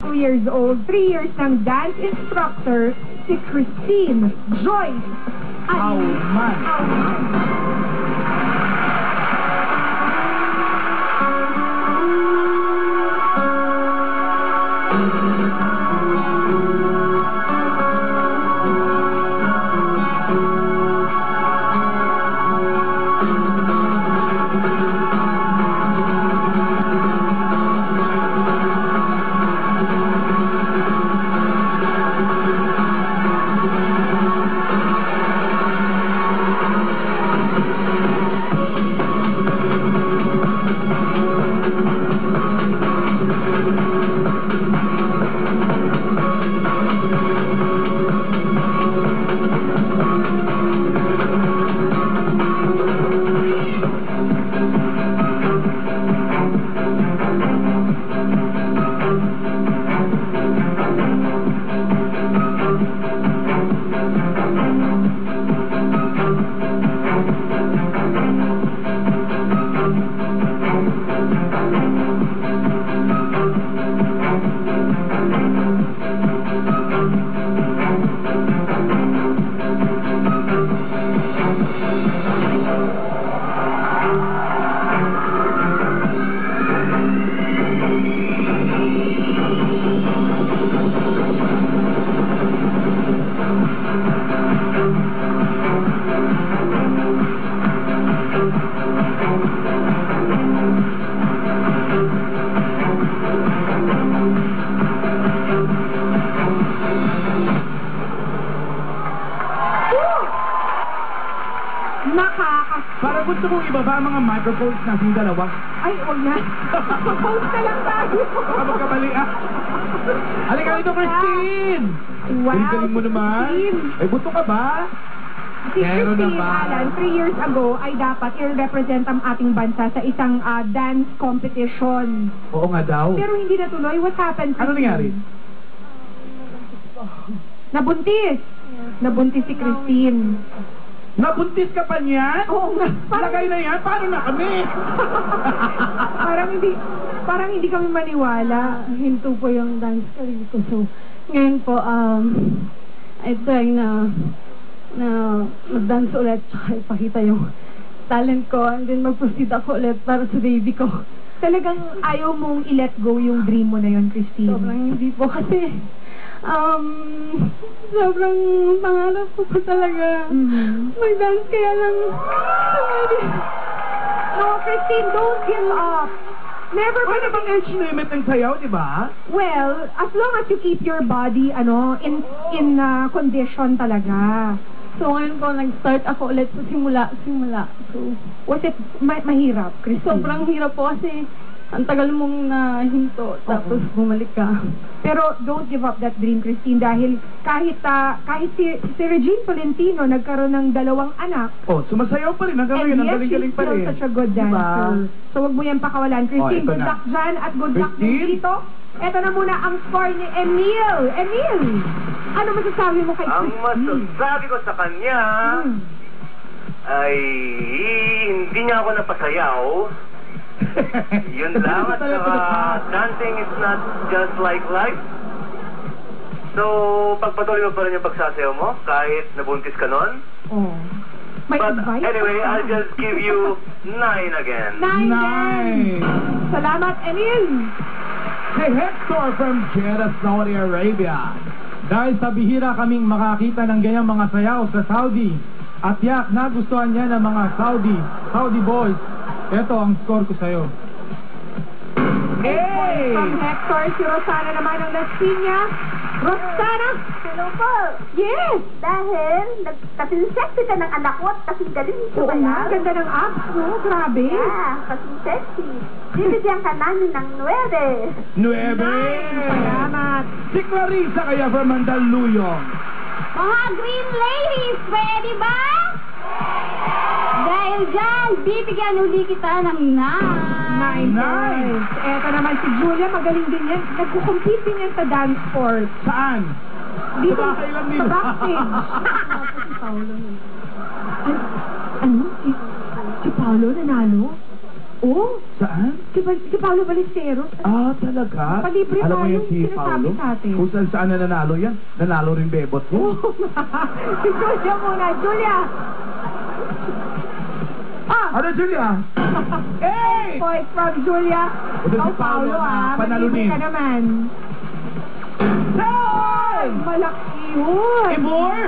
2 years old, 3 years ng dance instructor, si Christine Joyce Auman. Para gusto kong ibaba ang mga microphones natin dalawa. Ay, huwag na. Post na lang tayo. Baka magkamali ah. Halika dito, Christine! Wow, galing mo naman. Christine. Ay, buto ka ba? Si Christine Alan, 3 years ago, ay dapat i-represent ang ating bansa sa isang dance competition. Oo nga daw. Pero hindi natuloy. What happened, Christine? Ano nangyari? Nabuntis. Nabuntis si Christine. Nabuntis ka pa niyan? Oo nga. Lagay na yan? Paano na kami? parang hindi kami maniwala. Hinto po yung dance career ko. So, ngayon po, I try na mag-dance ulit, tsaka ipakita yung talent ko, and then mag-proceed ako ulit para sa baby ko. Talagang ayaw mong i-let go yung dream mo na yun, Christine? Sobrang hindi po kasi, sobrang pangarap ko po talaga mag-dance, kaya lang, No, Christine, don't give up. Never Pwede bang age limit ng sayaw, di ba? Well, as long as you keep your body, in condition talaga. So, ngayon po, nag-start ako ulit sa simula. So, Was it mahirap, Christine? sobrang hirap po kasi ang tagal mong nahinto, tapos bumalik ka. Pero don't give up that dream, Christine, dahil kahit si Regine Tolentino nagkaroon ng 2 anak, Oh, sumasayaw pa rin. Hanggang and ngayon, ang yet galing-galing she's pa still rin. such a good dancer. So wag mo yan pakawalan. Christine, ito good na. luck dyan at good luck din Christine? dito. Ito na muna ang score ni Emil. Emil, ano masasabi mo kay Ang Christine? masasabi ko sa kanya ay hindi niya ako napasayaw. Yun lang. At saka dancing is not just like life. So, pagpatuloy mo pa rin yung pagsasayaw mo kahit nabuntis ka nun. Oh. May But advice anyway, ka? I'll just give you 9 again. 9. Salamat, Emil. Si Hector from Jeddah, Saudi Arabia. Dahil sa bihira kaming makakita ng ganyang mga sayaw sa Saudi, at yak nagustuhan niya ng mga Saudi boys. Ito ang score ko sa'yo. Hey! From Hector, si Rosana naman ang Las Piñas. Rosana! Hello po. Yes! Dahil kasing sexy ka ng anak ko at kasing galing Oo nga, sumayaw. ganda ng abs, no? Grabe. Yeah, kasing sexy. Bibigyan ka namin ng 9. 9! Salamat. Si Clarissa kaya from Mandaluyong. Mga green ladies, ready ba? Dahil dyan, bibigyan uli kita ng 9. 9 points. Eto naman si Julia, magaling din yan. Nagkukumpete din yan sa dance sport. Saan? Dito, Sa bahay lang nila. Sa backstage. Si Paolo nun. Ano? Si Paolo nanalo? Oh, Saan? si Paolo Ballesteros. Ah, talaga? Palibre Alam mo tayo, yan si sinasabi Paolo? sa atin. Kung saan na nanalo yan? Nanalo rin bebot yan. Oh, si Julia muna. Julia! Ah! Ano, Julia? Hey! Point from Julia. Ito si Oh, Paolo na panalunin. Malibre ka naman. Hey! Malaki yun. More?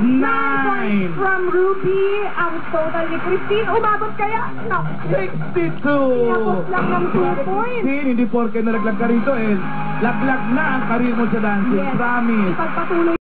9 points from Ruby. Ang total ni Christine. Umabot kaya? No. 62! Tinapos lang ng 2 points. Hindi porke nalaglag ka rito eh. Laglag na ang karir mo sa dancing. Yes. Promise. Ipagpatuloy